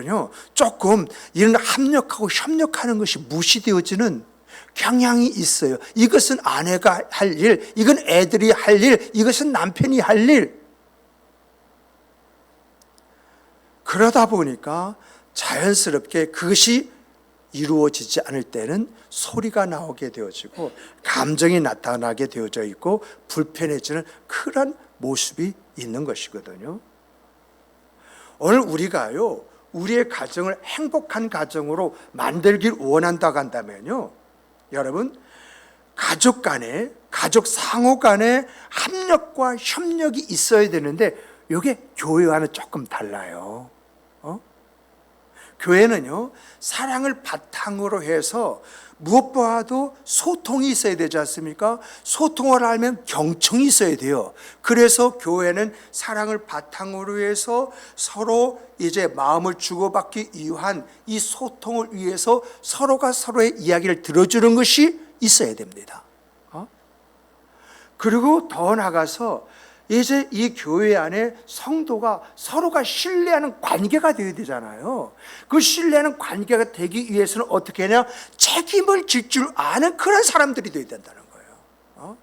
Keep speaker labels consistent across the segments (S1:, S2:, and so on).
S1: 때로는요, 조금 이런 합력하고 협력하는 것이 무시되어지는 경향이 있어요. 이것은 아내가 할 일, 이건 애들이 할 일, 이것은 남편이 할 일. 그러다 보니까 자연스럽게 그것이 이루어지지 않을 때는 소리가 나오게 되어지고 감정이 나타나게 되어져 있고 불편해지는 그런 모습이 있는 것이거든요. 오늘 우리가요, 우리의 가정을 행복한 가정으로 만들길 원한다고 한다면요, 여러분, 가족 간에, 가족 상호 간에 합력과 협력이 있어야 되는데 이게 교회와는 조금 달라요. 교회는요, 사랑을 바탕으로 해서 무엇보다도 소통이 있어야 되지 않습니까? 소통을 하려면 경청이 있어야 돼요. 그래서 교회는 사랑을 바탕으로 해서 서로 이제 마음을 주고받기 위한 이 소통을 위해서 서로가 서로의 이야기를 들어주는 것이 있어야 됩니다. 그리고 더 나아가서 이제 이 교회 안에 성도가 서로가 신뢰하는 관계가 되어야 되잖아요. 그 신뢰하는 관계가 되기 위해서는 어떻게 하냐? 책임을 질 줄 아는 그런 사람들이 되어야 된다는 거예요.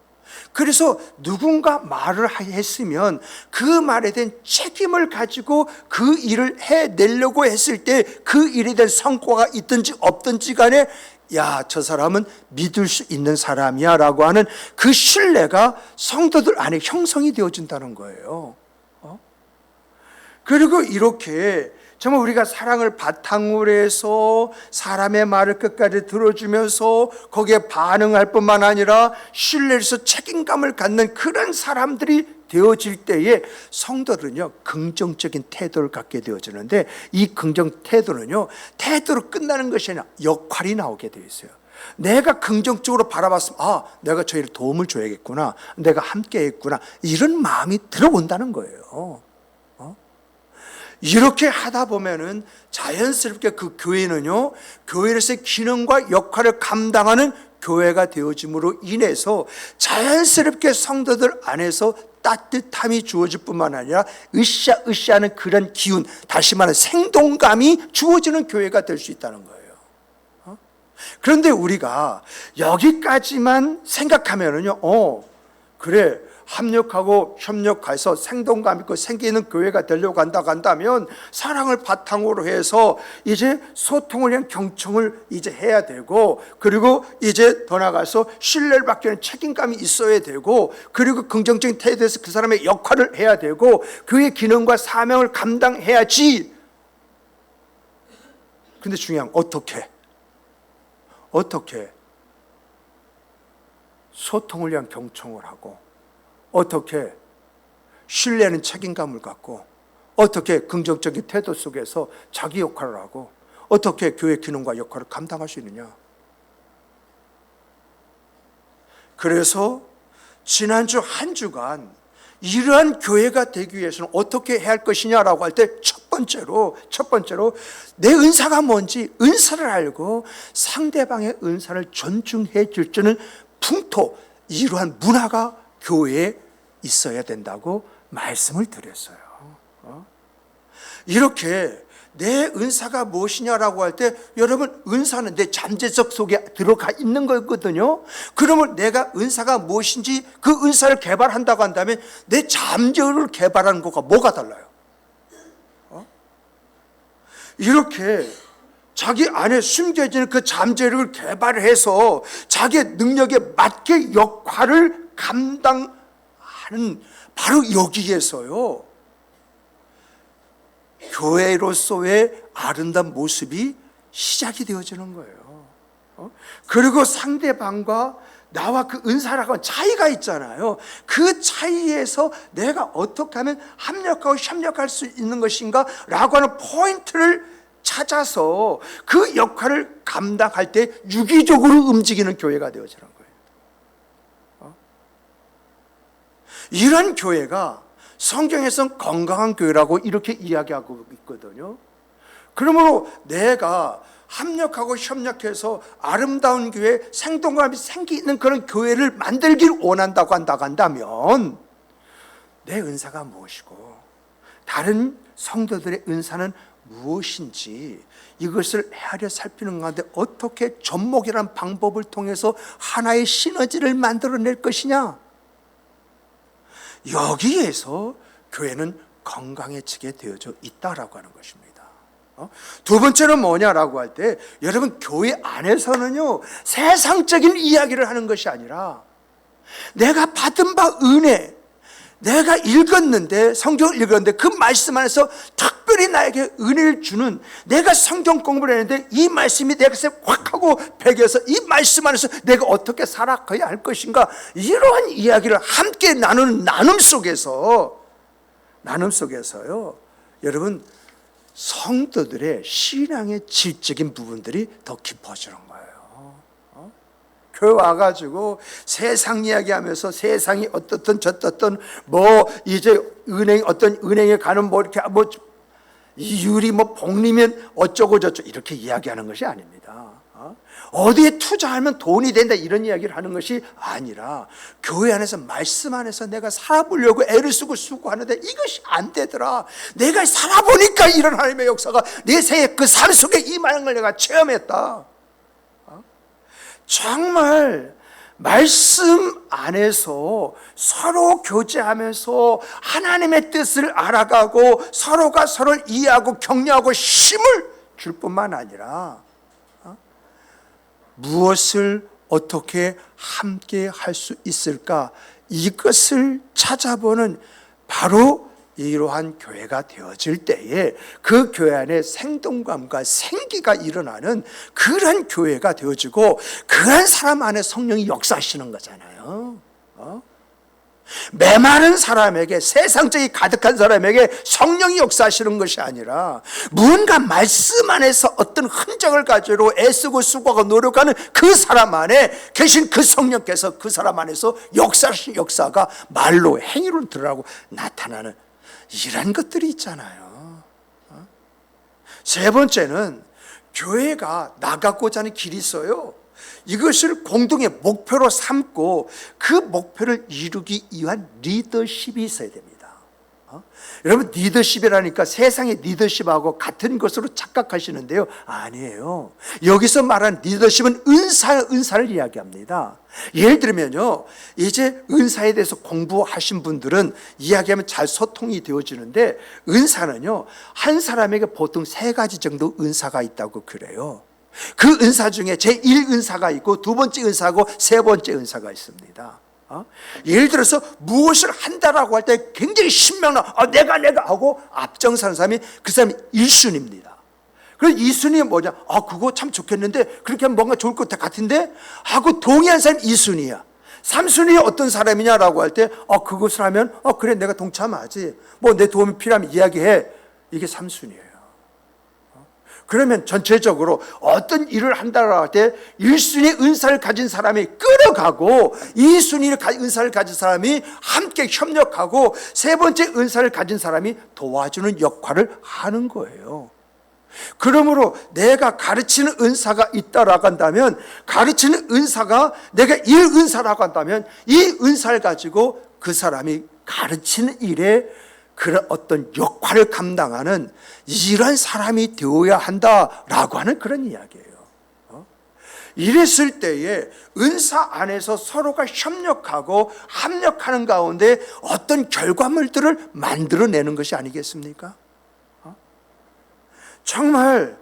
S1: 그래서 누군가 말을 했으면 그 말에 대한 책임을 가지고 그 일을 해내려고 했을 때 그 일에 대한 성과가 있든지 없든지 간에 야, 저 사람은 믿을 수 있는 사람이야 라고 하는 그 신뢰가 성도들 안에 형성이 되어진다는 거예요. 그리고 이렇게 정말 우리가 사랑을 바탕으로 해서 사람의 말을 끝까지 들어주면서 거기에 반응할 뿐만 아니라 신뢰해서 책임감을 갖는 그런 사람들이 되어질 때에 성도들은요, 긍정적인 태도를 갖게 되어지는데 이 긍정 태도는요, 태도로 끝나는 것이 아니라 역할이 나오게 되어 있어요. 내가 긍정적으로 바라봤으면 아, 내가 저희를 도움을 줘야겠구나, 내가 함께 했구나, 이런 마음이 들어온다는 거예요. 이렇게 하다 보면은 자연스럽게 그 교회는요, 교회로서의 기능과 역할을 감당하는 교회가 되어짐으로 인해서 자연스럽게 성도들 안에서 따뜻함이 주어질 뿐만 아니라 으쌰으쌰하는 그런 기운, 다시 말하면 생동감이 주어지는 교회가 될 수 있다는 거예요. 그런데 우리가 여기까지만 생각하면은요, 그래, 합력하고 협력해서 생동감 있고 생기는 교회가 되려고 한다면 사랑을 바탕으로 해서 이제 소통을 위한 경청을 이제 해야 되고, 그리고 이제 더 나가서 신뢰를 받기 위한 책임감이 있어야 되고, 그리고 긍정적인 태도에서 그 사람의 역할을 해야 되고 그의 기능과 사명을 감당해야지. 근데 중요한 어떻게 소통을 위한 경청을 하고, 어떻게 신뢰하는 책임감을 갖고, 어떻게 긍정적인 태도 속에서 자기 역할을 하고, 어떻게 교회 기능과 역할을 감당할 수 있느냐. 그래서 지난주 한 주간 이러한 교회가 되기 위해서는 어떻게 해야 할 것이냐라고 할 때 첫 번째로 내 은사가 뭔지 은사를 알고 상대방의 은사를 존중해 줄 줄은 풍토, 이러한 문화가 교회에 있어야 된다고 말씀을 드렸어요. 이렇게 내 은사가 무엇이냐라고 할 때 여러분, 은사는 내 잠재적 속에 들어가 있는 거거든요. 그러면 내가 은사가 무엇인지 그 은사를 개발한다고 한다면 내 잠재를 개발하는 것과 뭐가 달라요? 이렇게 자기 안에 숨겨지는 그 잠재력을 개발해서 자기의 능력에 맞게 역할을 감당하는, 바로 여기에서요, 교회로서의 아름다운 모습이 시작이 되어지는 거예요. 그리고 상대방과 나와 그 은사라고 차이가 있잖아요. 그 차이에서 내가 어떻게 하면 합력하고 협력할 수 있는 것인가 라고 하는 포인트를 찾아서 그 역할을 감당할 때 유기적으로 움직이는 교회가 되어지는 거예요. 이런 교회가 성경에서는 건강한 교회라고 이렇게 이야기하고 있거든요. 그러므로 내가 합력하고 협력해서 아름다운 교회, 생동감이 생기는 그런 교회를 만들기를 원한다고 한다면 내 은사가 무엇이고 다른 성도들의 은사는 무엇인지 이것을 헤아려 살피는 가운데 어떻게 접목이라는 방법을 통해서 하나의 시너지를 만들어낼 것이냐, 여기에서 교회는 건강해지게 되어져 있다라고 하는 것입니다. 두 번째는 뭐냐라고 할 때, 여러분 교회 안에서는요 세상적인 이야기를 하는 것이 아니라 내가 받은 바 은혜, 내가 읽었는데, 성경을 읽었는데 그 말씀 안에서 특별히 나에게 은혜를 주는, 내가 성경 공부를 했는데 이 말씀이 내 것에 확 하고 배겨서 이 말씀 안에서 내가 어떻게 살아가야 할 것인가, 이러한 이야기를 함께 나누는 나눔 속에서요, 여러분 성도들의 신앙의 질적인 부분들이 더 깊어지는 거예요. 교회 와가지고 세상 이야기하면서 세상이 어떻든 저떻든 뭐 이제 어떤 은행에 가는 뭐 이렇게 뭐 이율이 뭐 복리면 어쩌고 저쩌고 이렇게 이야기하는 것이 아닙니다. 어디에 투자하면 돈이 된다 이런 이야기를 하는 것이 아니라, 교회 안에서 말씀 안에서 내가 살아보려고 애를 쓰고 수고하는데 이것이 안 되더라, 내가 살아보니까 이런 하나님의 역사가 내 생의 그 삶 속에 임하는 걸 내가 체험했다. 정말 말씀 안에서 서로 교제하면서 하나님의 뜻을 알아가고 서로가 서로를 이해하고 격려하고 힘을 줄 뿐만 아니라 무엇을 어떻게 함께 할 수 있을까, 이것을 찾아보는 바로 이러한 교회가 되어질 때에 그 교회 안에 생동감과 생기가 일어나는 그런 교회가 되어지고, 그런 사람 안에 성령이 역사하시는 거잖아요. 메마른 사람에게, 세상적이 가득한 사람에게 성령이 역사하시는 것이 아니라 무언가 말씀 안에서 어떤 흔적을 가지고 애쓰고 수고하고 노력하는 그 사람 안에 계신 그 성령께서 그 사람 안에서 역사하신 역사가 말로 행위로 드러나고 나타나는 이런 것들이 있잖아요. 세 번째는 교회가 나가고자 하는 길이 있어요. 이것을 공동의 목표로 삼고 그 목표를 이루기 위한 리더십이 있어야 됩니다. 여러분, 리더십이라니까 세상의 리더십하고 같은 것으로 착각하시는데요, 아니에요. 여기서 말하는 리더십은 은사를 이야기합니다. 예를 들면요, 이제 은사에 대해서 공부하신 분들은 이야기하면 잘 소통이 되어지는데, 은사는요 한 사람에게 보통 3가지 정도 은사가 있다고 그래요. 그 은사 중에 제1은사가 있고, 두 번째 은사고, 세 번째 은사가 있습니다. 예를 들어서 무엇을 한다라고 할 때 굉장히 신명나, 내가 하고 앞장서는 사람이 그 사람이 1순위입니다. 그래서 2순위는 뭐냐, 그거 참 좋겠는데, 그렇게 하면 뭔가 좋을 것 같은데 하고 동의한 사람이 2순위야. 3순위 어떤 사람이냐라고 할 때, 그것을 하면 그래, 내가 동참하지, 뭐 내 도움이 필요하면 이야기해. 이게 3순위예요. 그러면 전체적으로 어떤 일을 한다고 할 때 1순위 은사를 가진 사람이 끌어가고, 2순위 은사를 가진 사람이 함께 협력하고, 세 번째 은사를 가진 사람이 도와주는 역할을 하는 거예요. 그러므로 내가 가르치는 은사가 있다라고 한다면, 가르치는 은사가 내가 1은사라고 한다면 이 은사를 가지고 그 사람이 가르치는 일에 그런 어떤 역할을 감당하는 이런 사람이 되어야 한다라고 하는 그런 이야기예요. 이랬을 때에 은사 안에서 서로가 협력하고 합력하는 가운데 어떤 결과물들을 만들어내는 것이 아니겠습니까? 정말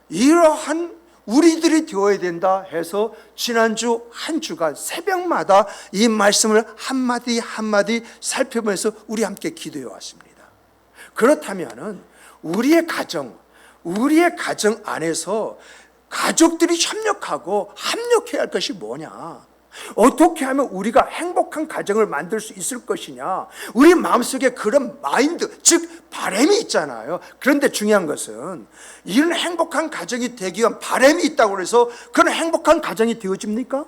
S1: 이러한 우리들이 되어야 된다 해서 지난주 한 주간 새벽마다 이 말씀을 한마디 한마디 살펴보면서 우리 함께 기도해 왔습니다. 그렇다면 우리의 가정 안에서 가족들이 협력하고 합력해야 할 것이 뭐냐? 어떻게 하면 우리가 행복한 가정을 만들 수 있을 것이냐? 우리 마음속에 그런 마인드, 즉 바람이 있잖아요. 그런데 중요한 것은 이런 행복한 가정이 되기 위한 바람이 있다고 해서 그런 행복한 가정이 되어집니까?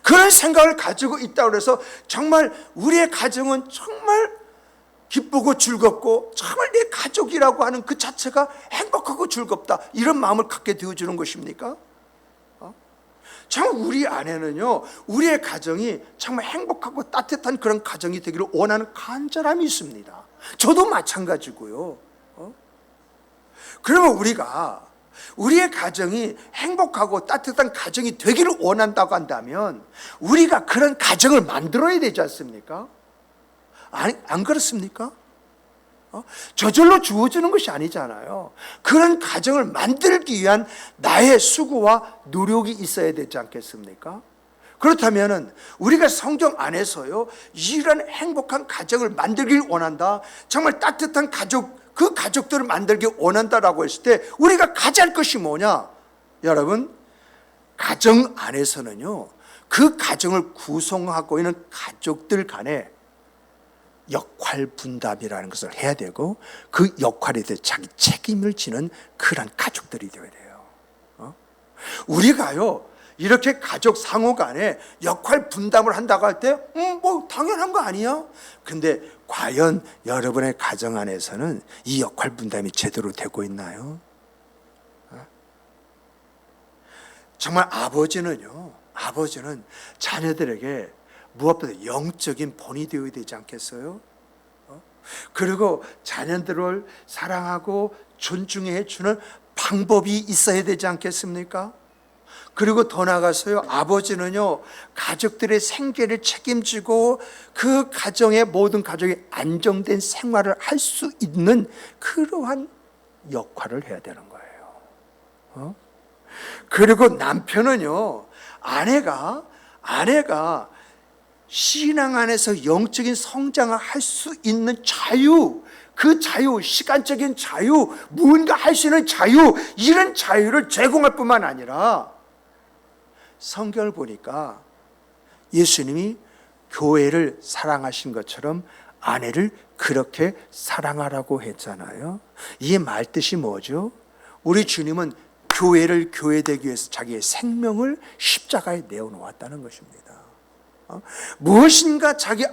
S1: 그런 생각을 가지고 있다고 해서 정말 우리의 가정은 정말 기쁘고 즐겁고 정말 내 가족이라고 하는 그 자체가 행복하고 즐겁다, 이런 마음을 갖게 되어주는 것입니까? 참 우리 안에는요, 우리의 가정이 정말 행복하고 따뜻한 그런 가정이 되기를 원하는 간절함이 있습니다. 저도 마찬가지고요. 그러면 우리의 가정이 행복하고 따뜻한 가정이 되기를 원한다고 한다면 우리가 그런 가정을 만들어야 되지 않습니까? 안 그렇습니까? 저절로 주어지는 것이 아니잖아요. 그런 가정을 만들기 위한 나의 수고와 노력이 있어야 되지 않겠습니까? 그렇다면 우리가 성경 안에서요, 이런 행복한 가정을 만들길 원한다, 정말 따뜻한 가족, 그 가족들을 만들기 원한다라고 했을 때 우리가 가져야 할 것이 뭐냐? 여러분, 가정 안에서는요, 그 가정을 구성하고 있는 가족들 간에 역할 분담이라는 것을 해야 되고, 그 역할에 대해 자기 책임을 지는 그런 가족들이 되어야 돼요. 우리가요, 이렇게 가족 상호 간에 역할 분담을 한다고 할 때, 뭐 당연한 거 아니야? 근데 과연 여러분의 가정 안에서는 이 역할 분담이 제대로 되고 있나요? 정말 아버지는 자녀들에게 무엇보다 영적인 본이 되어야 되지 않겠어요? 그리고 자녀들을 사랑하고 존중해 주는 방법이 있어야 되지 않겠습니까? 그리고 더 나아가서요, 아버지는요, 가족들의 생계를 책임지고 그 가정의 모든 가족이 안정된 생활을 할 수 있는 그러한 역할을 해야 되는 거예요. 그리고 남편은요, 아내가 신앙 안에서 영적인 성장을 할 수 있는 자유, 그 자유, 시간적인 자유, 무언가 할 수 있는 자유, 이런 자유를 제공할 뿐만 아니라 성경을 보니까 예수님이 교회를 사랑하신 것처럼 아내를 그렇게 사랑하라고 했잖아요. 이 말 뜻이 뭐죠? 우리 주님은 교회를 교회되기 위해서 자기의 생명을 십자가에 내어놓았다는 것입니다. 무엇인가 자기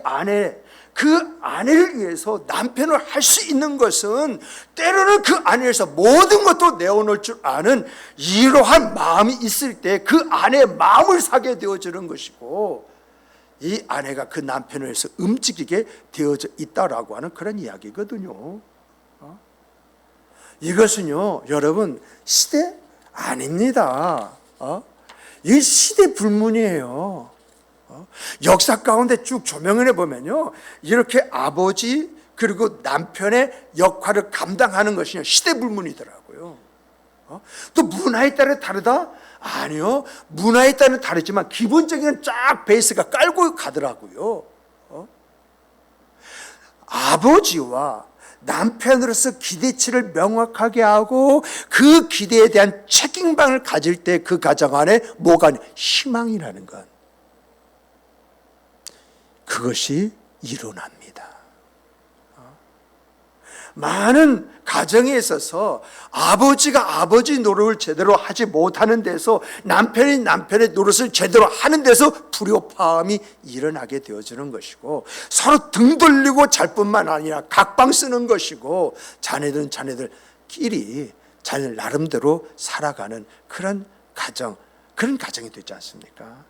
S1: 그 아내를 위해서 남편을 할 수 있는 것은 때로는 그 아내에서 모든 것도 내어놓을 줄 아는 이러한 마음이 있을 때 그 아내의 마음을 사게 되어지는 것이고, 이 아내가 그 남편을 위해서 움직이게 되어져 있다라고 하는 그런 이야기거든요. 이것은요, 여러분, 시대 아닙니다. 이 시대 불문이에요. 역사 가운데 쭉 조명을 해보면요, 이렇게 아버지 그리고 남편의 역할을 감당하는 것이 시대불문이더라고요. 또 문화에 따라 다르다? 아니요, 문화에 따라 다르지만 기본적인 쫙 베이스가 깔고 가더라고요. 아버지와 남편으로서 기대치를 명확하게 하고 그 기대에 대한 책임감을 가질 때 그 가정 안에 뭐가 희망이라는 것, 그것이 일어납니다. 많은 가정에 있어서 아버지가 아버지 노릇을 제대로 하지 못하는 데서 남편이 남편의 노릇을 제대로 하는 데서 불협화음이 일어나게 되어지는 것이고, 서로 등 돌리고 잘 뿐만 아니라 각방 쓰는 것이고, 자녀들은 자녀들끼리 자녀들 나름대로 살아가는 그런 가정이 되지 않습니까?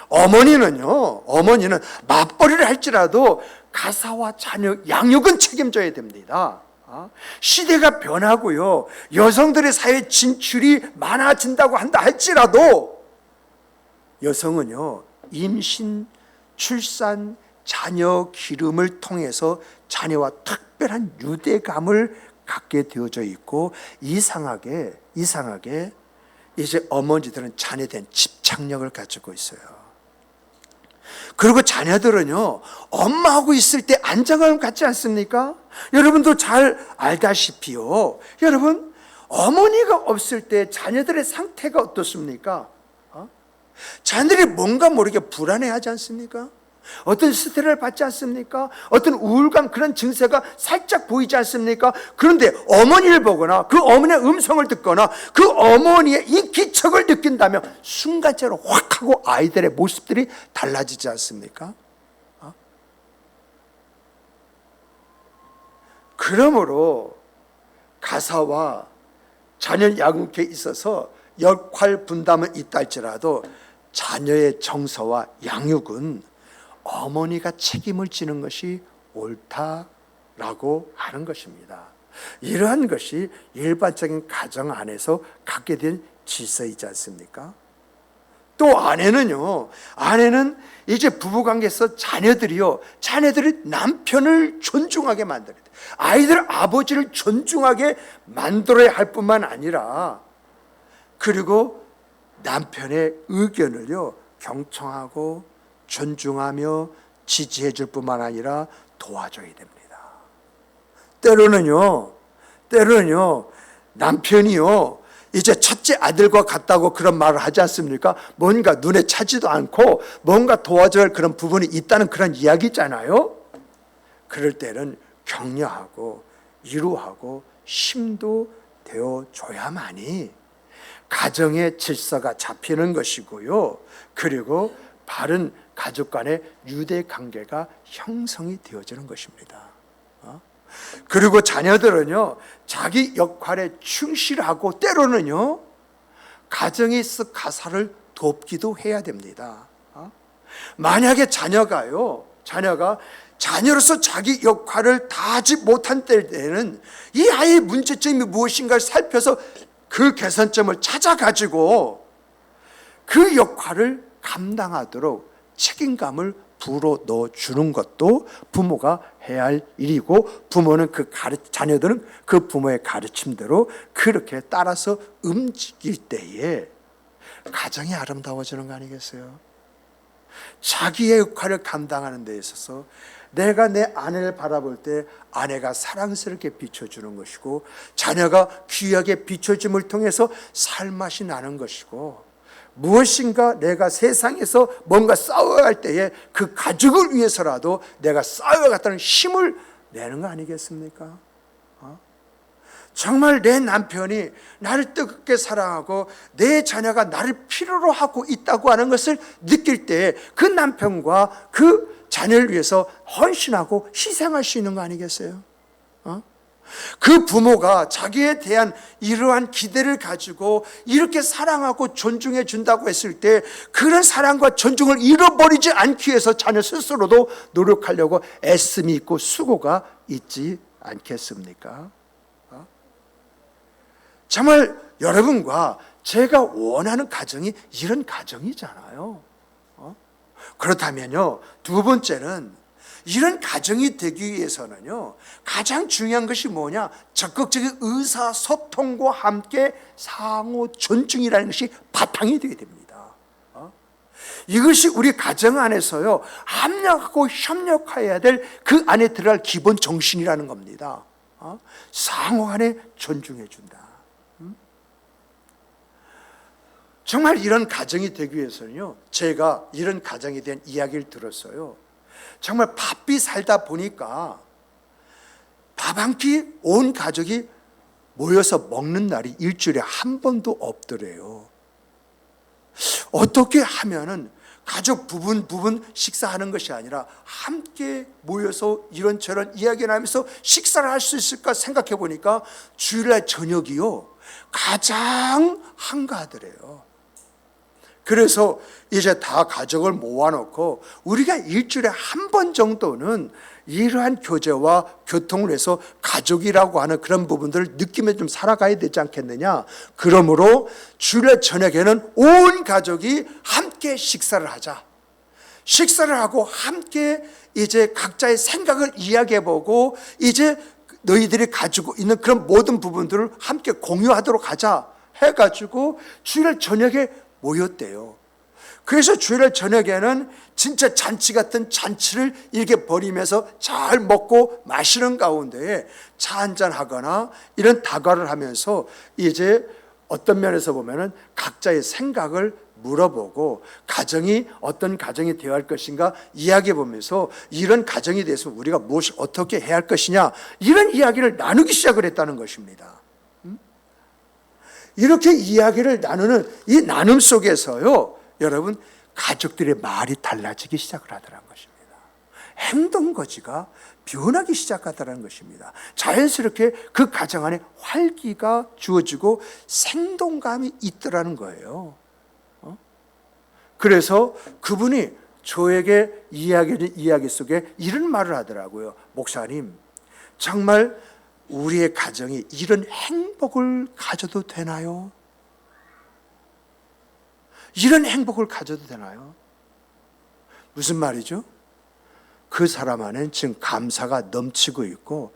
S1: 어머니는 맞벌이를 할지라도 가사와 자녀 양육은 책임져야 됩니다. 시대가 변하고요, 여성들의 사회 진출이 많아진다고 한다 할지라도 여성은요, 임신, 출산, 자녀 기름을 통해서 자녀와 특별한 유대감을 갖게 되어져 있고, 이상하게 이제 어머니들은 자녀에 대한 집착력을 가지고 있어요. 그리고 자녀들은요, 엄마하고 있을 때 안정감을 갖지 않습니까? 여러분도 잘 알다시피요, 여러분, 어머니가 없을 때 자녀들의 상태가 어떻습니까? 자녀들이 뭔가 모르게 불안해하지 않습니까? 어떤 스트레스를 받지 않습니까? 어떤 우울감, 그런 증세가 살짝 보이지 않습니까? 그런데 어머니를 보거나 그 어머니의 음성을 듣거나 그 어머니의 이 기척을 느낀다면 순간적으로 확 하고 아이들의 모습들이 달라지지 않습니까? 그러므로 가사와 자녀 양육에 있어서 역할 분담은 있다 할지라도 자녀의 정서와 양육은 어머니가 책임을 지는 것이 옳다라고 하는 것입니다. 이러한 것이 일반적인 가정 안에서 갖게 된 질서이지 않습니까? 또 아내는 이제 부부관계에서 자녀들이 남편을 존중하게 만들어야 돼. 아이들 아버지를 존중하게 만들어야 할 뿐만 아니라, 그리고 남편의 의견을요 경청하고 존중하며 지지해 줄 뿐만 아니라 도와줘야 됩니다. 때로는요 남편이요 이제 첫째 아들과 같다고 그런 말을 하지 않습니까? 뭔가 눈에 차지도 않고 뭔가 도와줘야 할 그런 부분이 있다는 그런 이야기잖아요. 그럴 때는 격려하고 위로하고 힘도 되어줘야만이 가정의 질서가 잡히는 것이고요. 그리고 바른 가족 간의 유대 관계가 형성이 되어지는 것입니다. 그리고 자녀들은요 자기 역할에 충실하고 때로는요 가정에 있어 가사를 돕기도 해야 됩니다. 만약에 자녀가 자녀로서 자기 역할을 다하지 못한 때에는 이 아이의 문제점이 무엇인가를 살펴서 그 개선점을 찾아가지고 그 역할을 감당하도록 책임감을 불어넣어주는 것도 부모가 해야 할 일이고, 자녀들은 그 부모의 가르침대로 그렇게 따라서 움직일 때에 가정이 아름다워지는 거 아니겠어요? 자기의 역할을 감당하는 데 있어서 내가 내 아내를 바라볼 때 아내가 사랑스럽게 비춰주는 것이고, 자녀가 귀하게 비춰줌을 통해서 살맛이 나는 것이고, 무엇인가 내가 세상에서 뭔가 싸워야 할 때에 그 가족을 위해서라도 내가 싸워야겠다는 힘을 내는 거 아니겠습니까? 정말 내 남편이 나를 뜨겁게 사랑하고 내 자녀가 나를 필요로 하고 있다고 하는 것을 느낄 때 그 남편과 그 자녀를 위해서 헌신하고 희생할 수 있는 거 아니겠어요? 그 부모가 자기에 대한 이러한 기대를 가지고 이렇게 사랑하고 존중해 준다고 했을 때 그런 사랑과 존중을 잃어버리지 않기 위해서 자녀 스스로도 노력하려고 애씀이 있고 수고가 있지 않겠습니까? 정말 여러분과 제가 원하는 가정이 이런 가정이잖아요. 그렇다면요, 두 번째는 이런 가정이 되기 위해서는요 가장 중요한 것이 뭐냐? 적극적인 의사소통과 함께 상호 존중이라는 것이 바탕이 되어야 됩니다. 이것이 우리 가정 안에서요 합력하고 협력해야 될 그 안에 들어갈 기본 정신이라는 겁니다. 상호 간에 존중해 준다. 정말 이런 가정이 되기 위해서는요 제가 이런 가정에 대한 이야기를 들었어요. 정말 바삐 살다 보니까 밥 한 끼 온 가족이 모여서 먹는 날이 일주일에 한 번도 없더래요. 어떻게 하면은 가족 부분 식사하는 것이 아니라 함께 모여서 이런저런 이야기 나누면서 식사를 할 수 있을까 생각해 보니까 주일날 저녁이요 가장 한가하더래요. 그래서 이제 다 가족을 모아놓고 우리가 일주일에 한 번 정도는 이러한 교제와 교통을 해서 가족이라고 하는 그런 부분들을 느끼며 좀 살아가야 되지 않겠느냐. 그러므로 주일 저녁에는 온 가족이 함께 식사를 하자. 식사를 하고 함께 이제 각자의 생각을 이야기해보고 이제 너희들이 가지고 있는 그런 모든 부분들을 함께 공유하도록 하자 해가지고 주일 저녁에 모였대요. 그래서 주일 저녁에는 진짜 잔치 같은 잔치를 이렇게 벌이면서 잘 먹고 마시는 가운데에 차 한잔 하거나 이런 다과를 하면서 이제 어떤 면에서 보면은 각자의 생각을 물어보고 가정이 어떤 가정이 되어야 할 것인가 이야기해 보면서 이런 가정에 대해서 우리가 무엇을 어떻게 해야 할 것이냐 이런 이야기를 나누기 시작을 했다는 것입니다. 이렇게 이야기를 나누는 이 나눔 속에서요 여러분 가족들의 말이 달라지기 시작을 하더라는 것입니다. 행동거지가 변하기 시작하더라는 것입니다. 자연스럽게 그 가정 안에 활기가 주어지고 생동감이 있더라는 거예요. 그래서 그분이 저에게 이야기 속에 이런 말을 하더라고요. 목사님, 정말 우리의 가정이 이런 행복을 가져도 되나요? 이런 행복을 가져도 되나요? 무슨 말이죠? 그 사람 안엔 지금 감사가 넘치고 있고,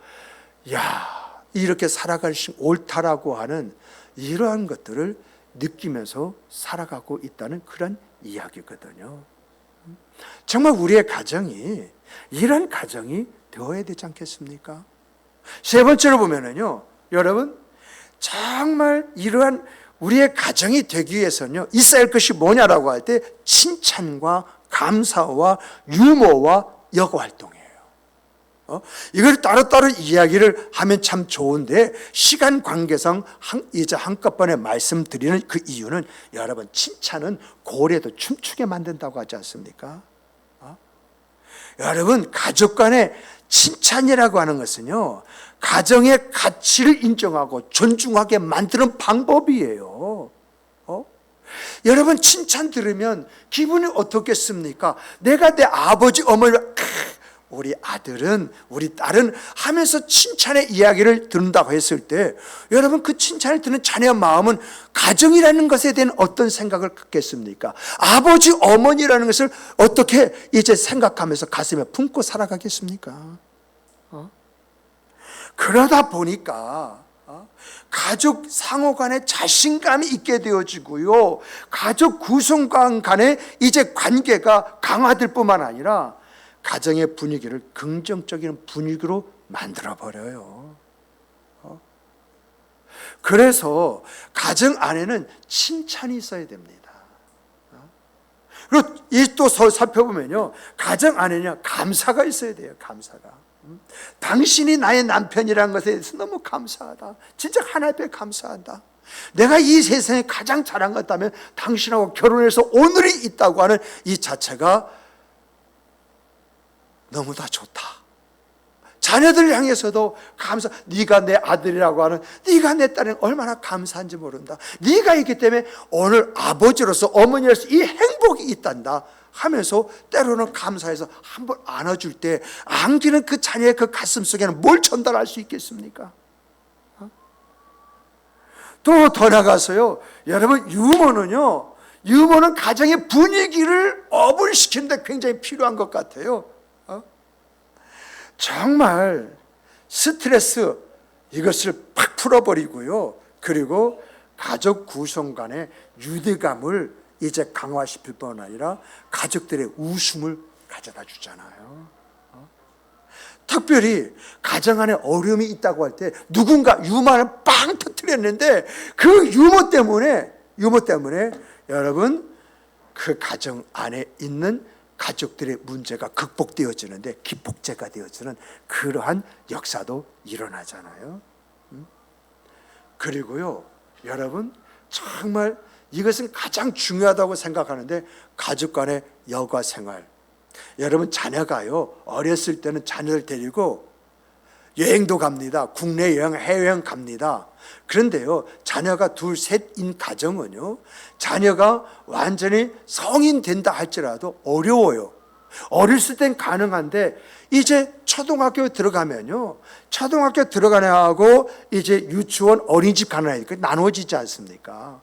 S1: 야, 이렇게 살아갈 수 옳다라고 하는 이러한 것들을 느끼면서 살아가고 있다는 그런 이야기거든요. 정말 우리의 가정이 이런 가정이 되어야 되지 않겠습니까? 세 번째로 보면은요, 여러분, 정말 이러한 우리의 가정이 되기 위해서는요, 있어야 할 것이 뭐냐라고 할 때 칭찬과 감사와 유머와 여가 활동이에요. 이걸 따로따로 이야기를 하면 참 좋은데 시간 관계상 이제 한꺼번에 말씀드리는 그 이유는, 여러분, 칭찬은 고래도 춤추게 만든다고 하지 않습니까? 여러분, 가족 간의 칭찬이라고 하는 것은요, 가정의 가치를 인정하고 존중하게 만드는 방법이에요. 여러분, 칭찬 들으면 기분이 어떻겠습니까? 내가 내 아버지, 어머니를 우리 아들은, 우리 딸은 하면서 칭찬의 이야기를 듣는다고 했을 때, 여러분, 그 칭찬을 듣는 자녀의 마음은 가정이라는 것에 대한 어떤 생각을 갖겠습니까? 아버지, 어머니라는 것을 어떻게 이제 생각하면서 가슴에 품고 살아가겠습니까? 그러다 보니까 가족 상호 간에 자신감이 있게 되어지고요, 가족 구성원 간에 이제 관계가 강화될 뿐만 아니라 가정의 분위기를 긍정적인 분위기로 만들어버려요. 그래서 가정 안에는 칭찬이 있어야 됩니다. 그리고 또 살펴보면요, 가정 안에는 감사가 있어야 돼요. 감사가. 당신이 나의 남편이라는 것에 대해서 너무 감사하다. 진짜 하나님 앞에 감사한다. 내가 이 세상에 가장 잘한 것 같다면 당신하고 결혼해서 오늘이 있다고 하는 이 자체가 너무나 좋다. 자녀들 향해서도 감사. 네가 내 아들이라고 하는, 네가 내 딸은 얼마나 감사한지 모른다. 네가 있기 때문에 오늘 아버지로서, 어머니로서 이 행복이 있단다 하면서 때로는 감사해서 한번 안아줄 때 안기는 그 자녀의 그 가슴 속에는 뭘 전달할 수 있겠습니까? 또 더 나가서요, 여러분, 유머는 가정의 분위기를 업을 시키는 데 굉장히 필요한 것 같아요. 정말 스트레스 이것을 팍 풀어버리고요, 그리고 가족 구성 간의 유대감을 이제 강화시킬 뿐 아니라 가족들의 웃음을 가져다 주잖아요. 특별히 가정 안에 어려움이 있다고 할 때 누군가 유머를 빵 터뜨렸는데 그 유머 때문에 여러분, 그 가정 안에 있는 가족들의 문제가 극복되어지는데 기폭제가 되어지는 그러한 역사도 일어나잖아요. 그리고요, 여러분, 정말 이것은 가장 중요하다고 생각하는데 가족 간의 여가 생활. 여러분, 자녀가요, 어렸을 때는 자녀를 데리고 여행도 갑니다. 국내 여행, 해외여행 갑니다. 그런데요, 자녀가 둘, 셋인 가정은요, 자녀가 완전히 성인 된다 할지라도 어려워요. 어렸을 땐 가능한데 이제 초등학교 들어가면요, 초등학교 들어가는 애하고 이제 유치원, 어린이집 가는 애니까 나눠지지 않습니까?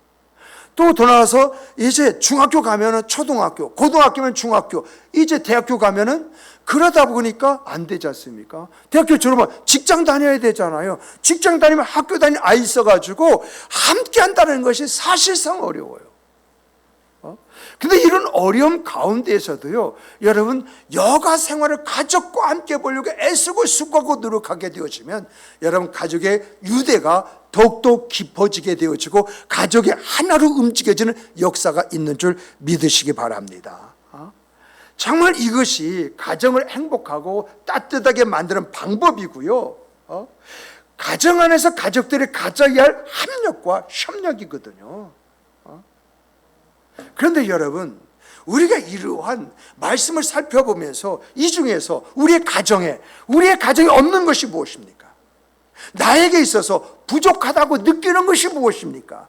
S1: 또 돌아와서 이제 중학교 가면은 초등학교, 고등학교면 중학교, 이제 대학교 가면은, 그러다 보니까 안 되지 않습니까? 대학교 졸업하면 직장 다녀야 되잖아요. 직장 다니면 학교 다니는 아이 있어가지고 함께 한다는 것이 사실상 어려워요. 근데 이런 어려움 가운데에서도요, 여러분, 여가 생활을 가족과 함께 보려고 애쓰고 수고하고 노력하게 되어지면 여러분, 가족의 유대가 더욱더 깊어지게 되어지고 가족의 하나로 움직여지는 역사가 있는 줄 믿으시기 바랍니다. 정말 이것이 가정을 행복하고 따뜻하게 만드는 방법이고요, 가정 안에서 가족들이 가져야 할 합력과 협력이거든요. 그런데 여러분, 우리가 이러한 말씀을 살펴보면서 이 중에서 우리의 가정에 없는 것이 무엇입니까? 나에게 있어서 부족하다고 느끼는 것이 무엇입니까?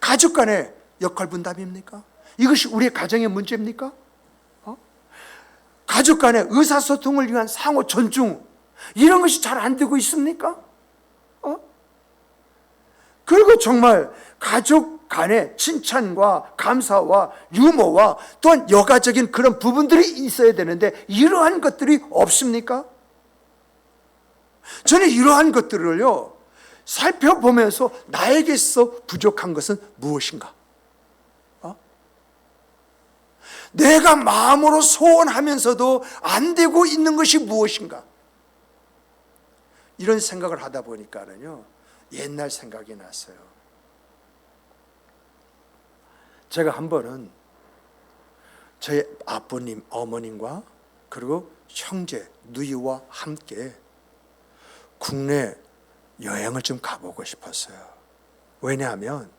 S1: 가족 간의 역할 분담입니까? 이것이 우리의 가정의 문제입니까? 가족 간의 의사소통을 위한 상호 존중, 이런 것이 잘 안 되고 있습니까? 그리고 정말 가족 간의 칭찬과 감사와 유머와 또한 여가적인 그런 부분들이 있어야 되는데 이러한 것들이 없습니까? 저는 이러한 것들을요 살펴보면서 나에게서 부족한 것은 무엇인가? 내가 마음으로 소원하면서도 안 되고 있는 것이 무엇인가? 이런 생각을 하다 보니까는요 옛날 생각이 났어요. 제가 한 번은 저희 아버님, 어머님과 그리고 형제, 누이와 함께 국내 여행을 좀 가보고 싶었어요. 왜냐하면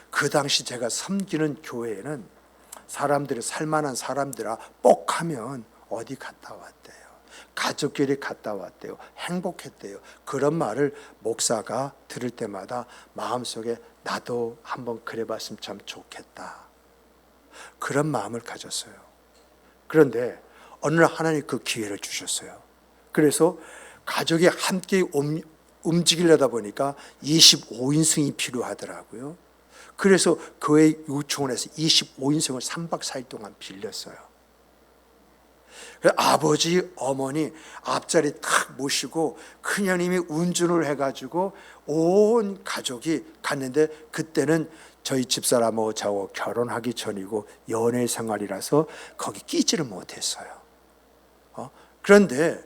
S1: 그 당시 제가 섬기는 교회에는 사람들이 살만한 사람들아 뻑하면 어디 갔다 왔대요. 가족끼리 갔다 왔대요. 행복했대요. 그런 말을 목사가 들을 때마다 마음속에 나도 한번 그래봤으면 참 좋겠다. 그런 마음을 가졌어요. 그런데 어느 날 하나님 그 기회를 주셨어요. 그래서 가족이 함께 움직이려다 보니까 25인승이 필요하더라고요. 그래서 교회 요청원에서 25인승을 3박 4일 동안 빌렸어요. 아버지, 어머니 앞자리 탁 모시고 큰형님이 운전을 해가지고 온 가족이 갔는데 그때는 저희 집사람하고 저하고 결혼하기 전이고 연애 생활이라서 거기 끼지를 못했어요. 그런데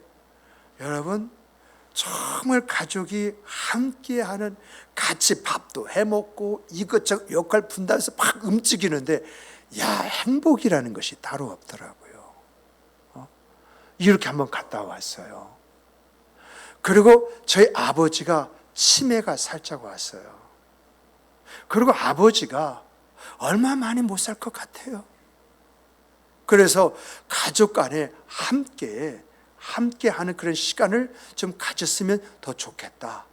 S1: 여러분 정말 가족이 함께하는 같이 밥도 해먹고 이것저것 역할 분담해서 막 움직이는데 행복이라는 것이 따로 없더라고요. 이렇게 한번 갔다 왔어요. 그리고 저희 아버지가 치매가 살짝 왔어요. 그리고 아버지가 얼마 많이 못 살 것 같아요. 그래서 가족 간에 함께 하는 그런 시간을 좀 가졌으면 더 좋겠다.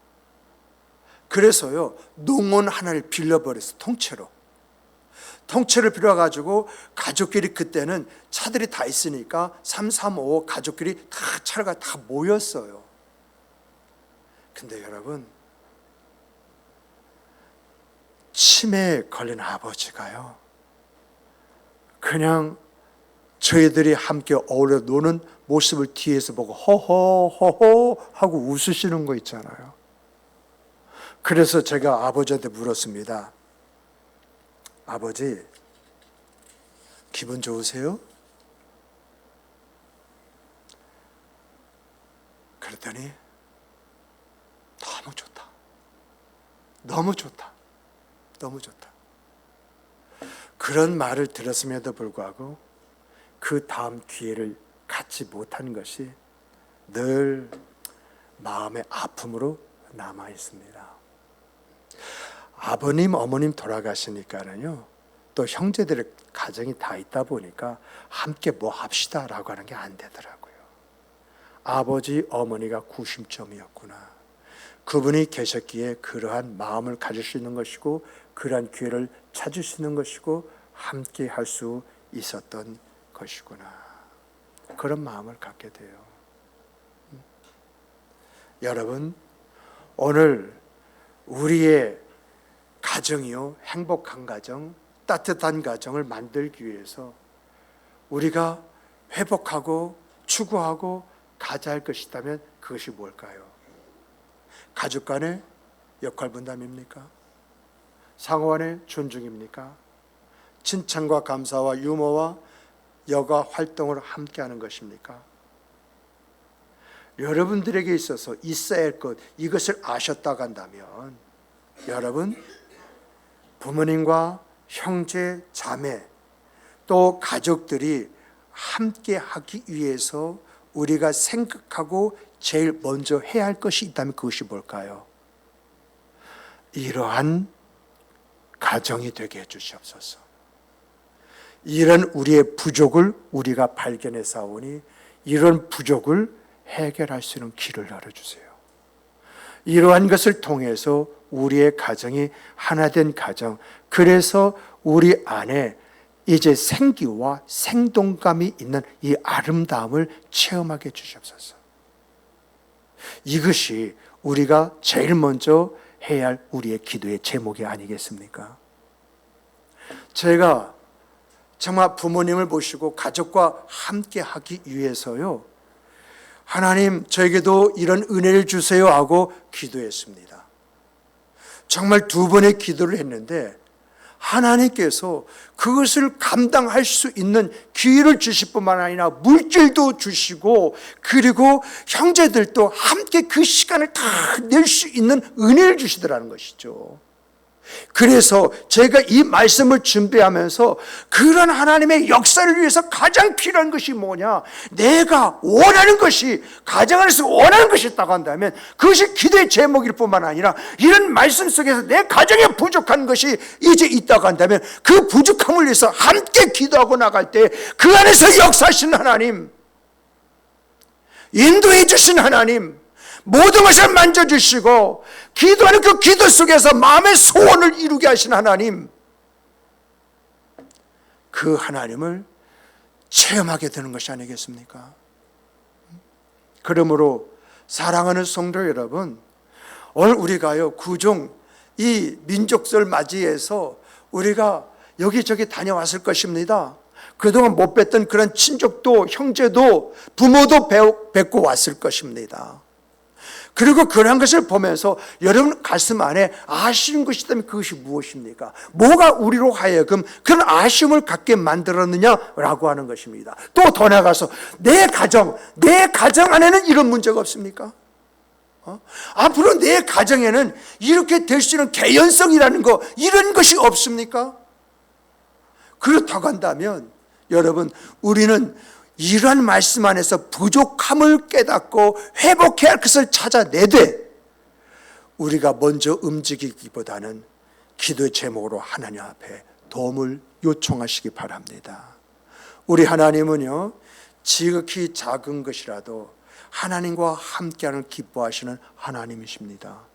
S1: 그래서요 농원 하나를 빌려버렸어요. 통째로 빌려가지고 가족끼리 그때는 차들이 다 있으니까 335 가족끼리 다 차가 다 모였어요. 근데 여러분 치매에 걸린 아버지가요 그냥 저희들이 함께 어울려 노는 모습을 뒤에서 보고 허허 하고 웃으시는 거 있잖아요. 그래서 제가 아버지한테 물었습니다. 아버지, 기분 좋으세요? 그랬더니 너무 좋다. 너무 좋다. 너무 좋다. 그런 말을 들었음에도 불구하고 그 다음 기회를 갖지 못한 것이 늘 마음의 아픔으로 남아 있습니다. 아버님, 어머님 돌아가시니까는요, 또 형제들의 가정이 다 있다 보니까 함께 뭐 합시다라고 하는 게 안 되더라고요. 아버지, 어머니가 구심점이었구나. 그분이 계셨기에 그러한 마음을 가질 수 있는 것이고 그러한 기회를 찾을 수 있는 것이고 함께 할 수 있었던 것이구나. 그런 마음을 갖게 돼요. 여러분, 오늘 우리의 가정이요, 행복한 가정, 따뜻한 가정을 만들기 위해서 우리가 회복하고 추구하고 가져야 할 것이 있다면 그것이 뭘까요? 가족 간의 역할 분담입니까? 상호 간의 존중입니까? 칭찬과 감사와 유머와 여가 활동을 함께하는 것입니까? 여러분들에게 있어서 있어야 할 것, 이것을 아셨다고 한다면 여러분, 부모님과 형제, 자매, 또 가족들이 함께 하기 위해서 우리가 생각하고 제일 먼저 해야 할 것이 있다면 그것이 뭘까요? 이러한 가정이 되게 해주시옵소서. 이런 우리의 부족을 우리가 발견해 싸우니 이런 부족을 해결할 수 있는 길을 열어주세요. 이러한 것을 통해서 우리의 가정이 하나된 가정, 그래서 우리 안에 이제 생기와 생동감이 있는 이 아름다움을 체험하게 해주시옵소서. 이것이 우리가 제일 먼저 해야 할 우리의 기도의 제목이 아니겠습니까? 제가 정말 부모님을 모시고 가족과 함께 하기 위해서요, 하나님 저에게도 이런 은혜를 주세요 하고 기도했습니다. 정말 2번의 기도를 했는데 하나님께서 그것을 감당할 수 있는 기회를 주실 뿐만 아니라 물질도 주시고, 그리고 형제들도 함께 그 시간을 다 낼 수 있는 은혜를 주시더라는 것이죠. 그래서 제가 이 말씀을 준비하면서 그런 하나님의 역사를 위해서 가장 필요한 것이 뭐냐, 내가 원하는 것이, 가정 안에서 원하는 것이 있다고 한다면 그것이 기도의 제목일 뿐만 아니라 이런 말씀 속에서 내 가정에 부족한 것이 이제 있다고 한다면 그 부족함을 위해서 함께 기도하고 나갈 때 그 안에서 역사하시는 하나님, 인도해 주신 하나님, 모든 것을 만져주시고 기도하는 그 기도 속에서 마음의 소원을 이루게 하신 하나님, 그 하나님을 체험하게 되는 것이 아니겠습니까? 그러므로 사랑하는 성도 여러분, 오늘 우리가요 구종 이 민족설 맞이해서 우리가 여기저기 다녀왔을 것입니다. 그동안 못 뵀던 그런 친족도, 형제도, 부모도 뵙고 왔을 것입니다. 그리고 그런 것을 보면서 여러분 가슴 안에 아쉬운 것이 있다면 그것이 무엇입니까? 뭐가 우리로 하여금 그런 아쉬움을 갖게 만들었느냐라고 하는 것입니다. 또 더 나가서 내 가정 안에는 이런 문제가 없습니까? 앞으로 내 가정에는 이렇게 될 수 있는 개연성이라는 거, 이런 것이 없습니까? 그렇다고 한다면 여러분, 우리는 이러한 말씀 안에서 부족함을 깨닫고 회복해야 할 것을 찾아내되, 우리가 먼저 움직이기보다는 기도의 제목으로 하나님 앞에 도움을 요청하시기 바랍니다. 우리 하나님은요, 지극히 작은 것이라도 하나님과 함께하는 기뻐하시는 하나님이십니다.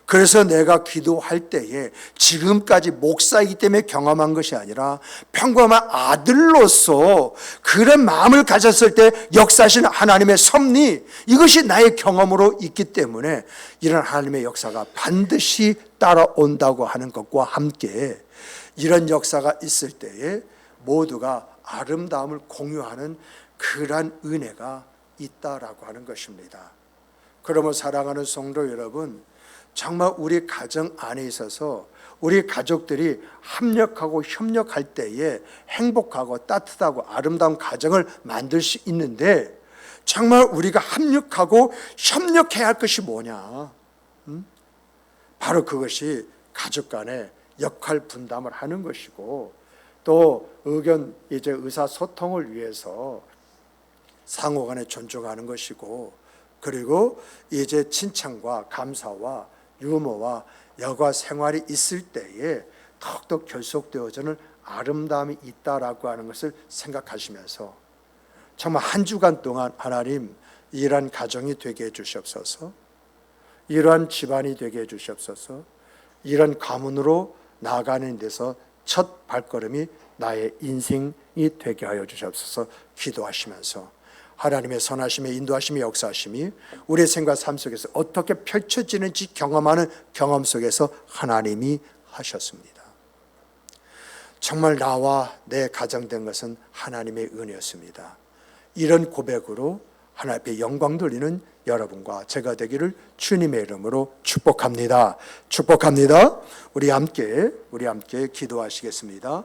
S1: 그래서 내가 기도할 때에 지금까지 목사이기 때문에 경험한 것이 아니라 평범한 아들로서 그런 마음을 가졌을 때 역사하시는 하나님의 섭리, 이것이 나의 경험으로 있기 때문에 이런 하나님의 역사가 반드시 따라온다고 하는 것과 함께 이런 역사가 있을 때에 모두가 아름다움을 공유하는 그러한 은혜가 있다라고 하는 것입니다. 그러므로 사랑하는 성도 여러분, 정말 우리 가정 안에 있어서 우리 가족들이 합력하고 협력할 때에 행복하고 따뜻하고 아름다운 가정을 만들 수 있는데, 정말 우리가 합력하고 협력해야 할 것이 뭐냐? 바로 그것이 가족 간의 역할 분담을 하는 것이고, 또 의사소통을 위해서 상호 간에 존중하는 것이고, 그리고 칭찬과 감사와 유머와 여가 생활이 있을 때에 더욱더 결속되어지는 아름다움이 있다라고 하는 것을 생각하시면서 정말 한 주간 동안 하나님, 이러한 가정이 되게 해주시옵소서, 이러한 집안이 되게 해주시옵소서, 이런 가문으로 나아가는 데서 첫 발걸음이 나의 인생이 되게 하여 주시옵소서 기도하시면서 하나님의 선하심의 인도하심의 역사하심이 우리의 생과 삶 속에서 어떻게 펼쳐지는지 경험하는 경험 속에서 하나님이 하셨습니다. 정말 나와 내 가정된 것은 하나님의 은혜였습니다. 이런 고백으로 하나님 앞에 영광 돌리는 여러분과 제가 되기를 주님의 이름으로 축복합니다. 축복합니다. 우리 함께 기도하시겠습니다.